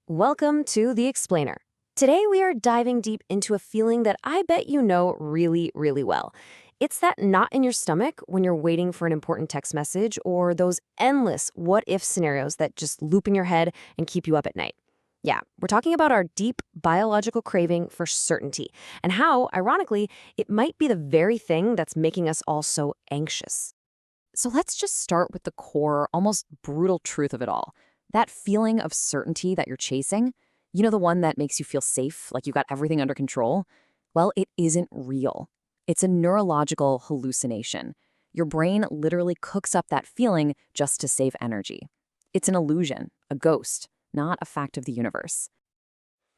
Welcome to The Explainer. Today we are diving deep into a feeling that I bet you know really, really well. It's that knot in your stomach when you're waiting for an important text message or those endless what-if scenarios that just loop in your head and keep you up at night. Yeah, we're talking about our deep biological craving for certainty and how, ironically, it might be the very thing that's making us all so anxious. So let's just start with the core, almost brutal truth of it all. That feeling of certainty that you're chasing, the one that makes you feel safe, like you got everything under control? Well, it isn't real. It's a neurological hallucination. Your brain literally cooks up that feeling just to save energy. It's an illusion, a ghost, not a fact of the universe.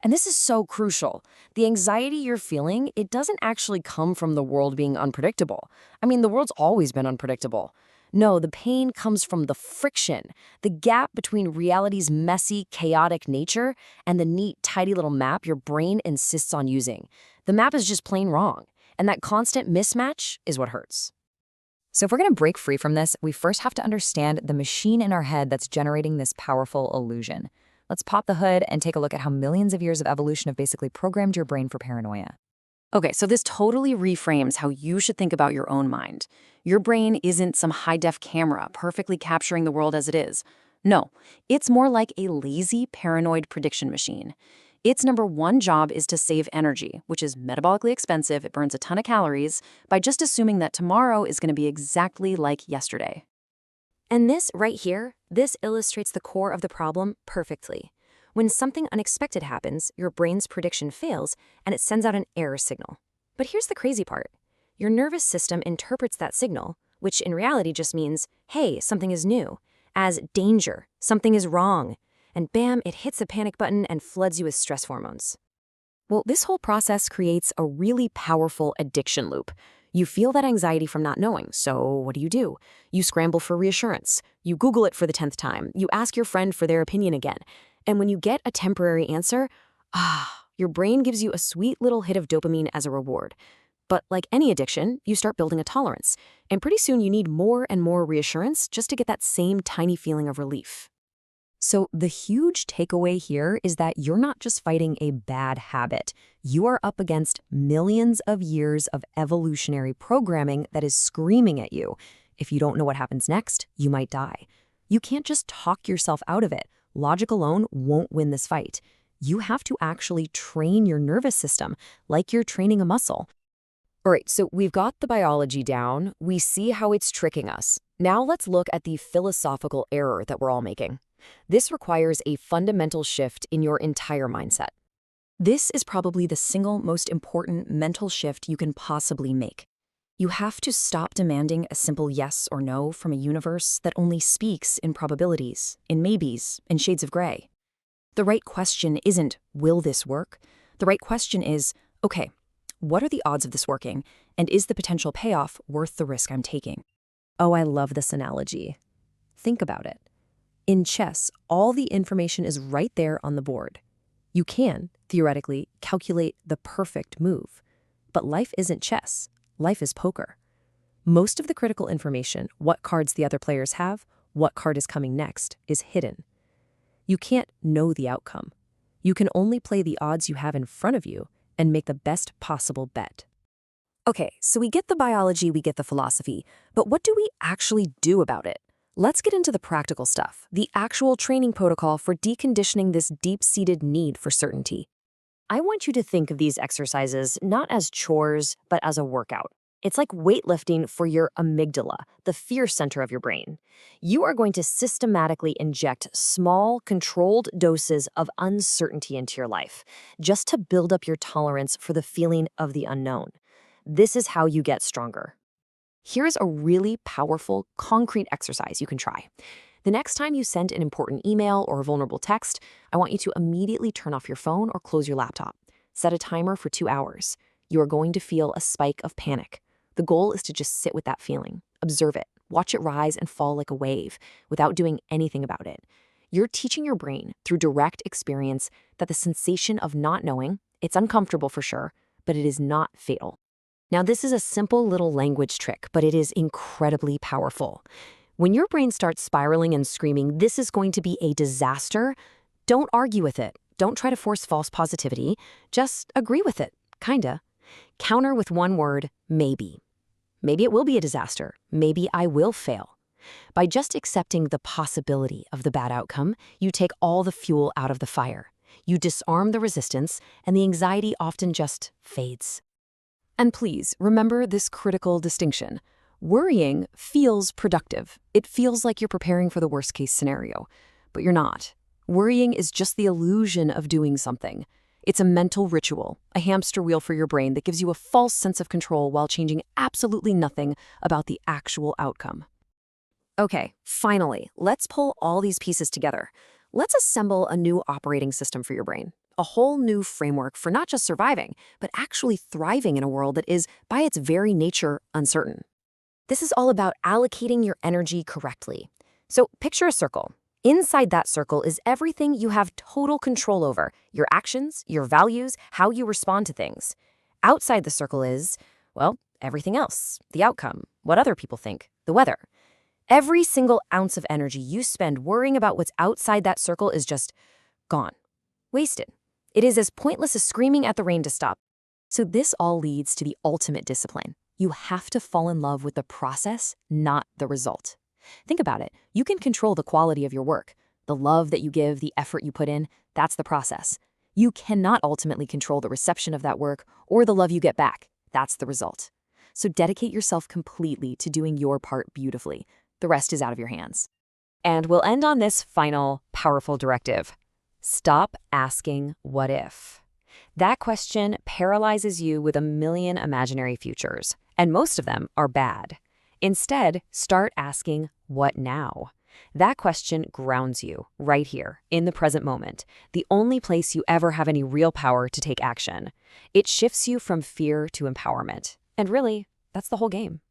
And this is so crucial. The anxiety you're feeling, it doesn't actually come from the world being unpredictable. I mean, the world's always been unpredictable. No, the pain comes from the friction, the gap between reality's messy, chaotic nature and the neat, tidy little map your brain insists on using. The map is just plain wrong, and that constant mismatch is what hurts. So if we're going to break free from this, we first have to understand the machine in our head that's generating this powerful illusion. Let's pop the hood and take a look at how millions of years of evolution have basically programmed your brain for paranoia. Okay, so this totally reframes how you should think about your own mind. Your brain isn't some high-def camera perfectly capturing the world as it is. No, it's more like a lazy, paranoid prediction machine. Its number one job is to save energy, which is metabolically expensive, it burns a ton of calories, by just assuming that tomorrow is going to be exactly like yesterday. And this right here, this illustrates the core of the problem perfectly. When something unexpected happens, your brain's prediction fails and it sends out an error signal. But here's the crazy part. Your nervous system interprets that signal, which in reality just means, hey, something is new, as danger, something is wrong. And bam, it hits a panic button and floods you with stress hormones. Well, this whole process creates a really powerful addiction loop. You feel that anxiety from not knowing, so what do? You scramble for reassurance. You Google it for the 10th time. You ask your friend for their opinion again. And when you get a temporary answer, your brain gives you a sweet little hit of dopamine as a reward. But like any addiction, you start building a tolerance. And pretty soon you need more and more reassurance just to get that same tiny feeling of relief. So the huge takeaway here is that you're not just fighting a bad habit. You are up against millions of years of evolutionary programming that is screaming at you. If you don't know what happens next, you might die. You can't just talk yourself out of it. Logic alone won't win this fight. You have to actually train your nervous system like you're training a muscle. All right, so we've got the biology down. We see how it's tricking us. Now let's look at the philosophical error that we're all making. This requires a fundamental shift in your entire mindset. This is probably the single most important mental shift you can possibly make. You have to stop demanding a simple yes or no from a universe that only speaks in probabilities, in maybes, in shades of gray. The right question isn't, will this work? The right question is, okay, what are the odds of this working, and is the potential payoff worth the risk I'm taking? Oh, I love this analogy. Think about it. In chess, all the information is right there on the board. You can, theoretically, calculate the perfect move. But life isn't chess. Life is poker. Most of the critical information, what cards the other players have, what card is coming next, is hidden. You can't know the outcome. You can only play the odds you have in front of you and make the best possible bet. Okay, so we get the biology, we get the philosophy, but what do we actually do about it? Let's get into the practical stuff, the actual training protocol for deconditioning this deep-seated need for certainty. I want you to think of these exercises not as chores, but as a workout. It's like weightlifting for your amygdala, the fear center of your brain. You are going to systematically inject small, controlled doses of uncertainty into your life, just to build up your tolerance for the feeling of the unknown. This is how you get stronger. Here's a really powerful, concrete exercise you can try. The next time you send an important email or a vulnerable text, I want you to immediately turn off your phone or close your laptop. Set a timer for 2 hours. You are going to feel a spike of panic. The goal is to just sit with that feeling, observe it, watch it rise and fall like a wave without doing anything about it. You're teaching your brain through direct experience that the sensation of not knowing, it's uncomfortable for sure, but it is not fatal. Now, this is a simple little language trick, but it is incredibly powerful. When your brain starts spiraling and screaming, this is going to be a disaster, Don't argue with it. Don't try to force false positivity. Just agree with it, kinda. Counter with one word, maybe. Maybe it will be a disaster. Maybe I will fail. By just accepting the possibility of the bad outcome, you take all the fuel out of the fire. You disarm the resistance, and the anxiety often just fades. And please, remember this critical distinction. Worrying feels productive. It feels like you're preparing for the worst-case scenario. But you're not. Worrying is just the illusion of doing something. It's a mental ritual, a hamster wheel for your brain that gives you a false sense of control while changing absolutely nothing about the actual outcome. Okay, finally, let's pull all these pieces together. Let's assemble a new operating system for your brain. A whole new framework for not just surviving, but actually thriving in a world that is, by its very nature, uncertain. This is all about allocating your energy correctly. So picture a circle. Inside that circle is everything you have total control over, your actions, your values, how you respond to things. Outside the circle is, well, everything else, the outcome, what other people think, the weather. Every single ounce of energy you spend worrying about what's outside that circle is just gone, wasted. It is as pointless as screaming at the rain to stop. So this all leads to the ultimate discipline. You have to fall in love with the process, not the result. Think about it. You can control the quality of your work. The love that you give, the effort you put in, that's the process. You cannot ultimately control the reception of that work or the love you get back. That's the result. So dedicate yourself completely to doing your part beautifully. The rest is out of your hands. And we'll end on this final, powerful directive. Stop asking what if. That question paralyzes you with a million imaginary futures, and most of them are bad. Instead, start asking, what now? That question grounds you right here, in the present moment, the only place you ever have any real power to take action. It shifts you from fear to empowerment. And really, that's the whole game.